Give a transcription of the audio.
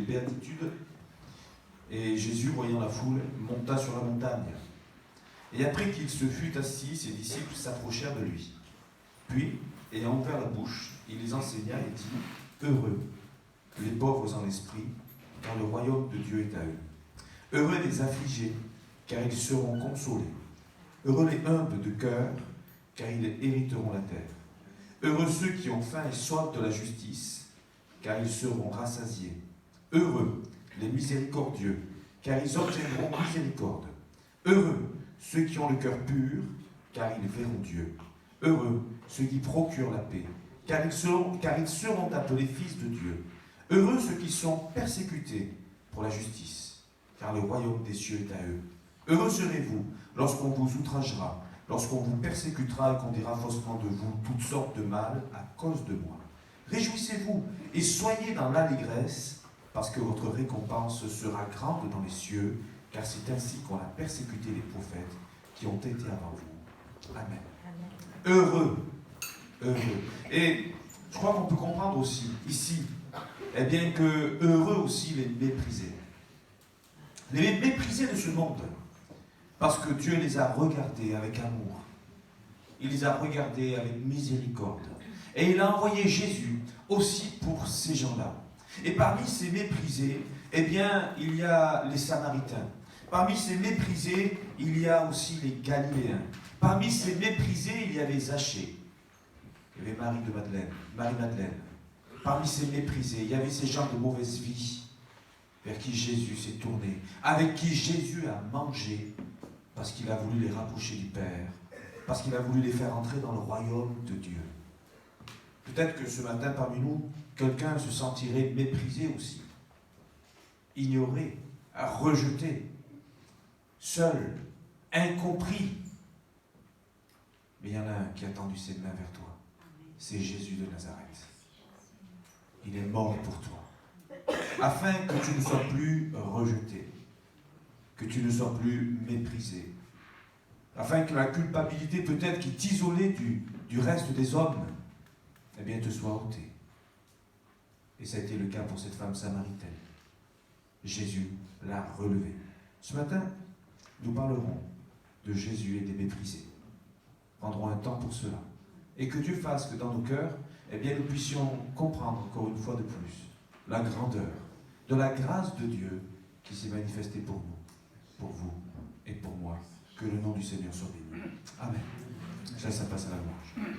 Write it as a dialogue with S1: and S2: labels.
S1: béatitudes. Et Jésus, voyant la foule, monta sur la montagne. Et après qu'il se fut assis, ses disciples s'approchèrent de lui. Puis, ayant ouvert la bouche, il les enseigna et dit : Heureux les pauvres en esprit, car le royaume de Dieu est à eux. Heureux les affligés, car ils seront consolés. Heureux les humbles de cœur, car ils hériteront la terre. Heureux ceux qui ont faim et soif de la justice, car ils seront rassasiés. Heureux les miséricordieux, car ils obtiendront miséricorde. Heureux ceux qui ont le cœur pur, car ils verront Dieu. Heureux ceux qui procurent la paix, car ils seront appelés fils de Dieu. Heureux ceux qui sont persécutés pour la justice, car le royaume des cieux est à eux. Heureux serez-vous lorsqu'on vous outragera, lorsqu'on vous persécutera et qu'on dira faussement de vous toutes sortes de mal à cause de moi. Réjouissez-vous et soyez dans l'allégresse, parce que votre récompense sera grande dans les cieux, car c'est ainsi qu'on a persécuté les prophètes qui ont été avant vous. Amen. Heureux, heureux. Et je crois qu'on peut comprendre aussi, ici, eh bien que heureux aussi les méprisés. Les méprisés de ce monde, parce que Dieu les a regardés avec amour. Il les a regardés avec miséricorde. Et il a envoyé Jésus aussi pour ces gens-là. Et parmi ces méprisés, eh bien, il y a les Samaritains. Parmi ces méprisés, il y a aussi les Galiléens. Parmi ces méprisés, il y avait Zachée. Il y avait Marie-Madeleine. Parmi ces méprisés, il y avait ces gens de mauvaise vie vers qui Jésus s'est tourné, avec qui Jésus a mangé, parce qu'il a voulu les rapprocher du Père, parce qu'il a voulu les faire entrer dans le royaume de Dieu. Peut-être que ce matin, parmi nous, quelqu'un se sentirait méprisé aussi, ignoré, rejeté, seul, incompris. Mais il y en a un qui a tendu ses mains vers toi. C'est Jésus de Nazareth. Il est mort pour toi, afin que tu ne sois plus rejeté, que tu ne sois plus méprisé, afin que la culpabilité peut-être qui t'isolait du reste des hommes, eh bien, te soit ôtée. Et ça a été le cas pour cette femme samaritaine. Jésus l'a relevée. Ce matin, nous parlerons de Jésus et des méprisés. Prendrons un temps pour cela. Et que Dieu fasse que dans nos cœurs, eh bien, nous puissions comprendre encore une fois de plus la grandeur de la grâce de Dieu qui s'est manifestée pour nous, pour vous et pour moi. Que le nom du Seigneur soit béni. Amen. Je laisse la place à la louange.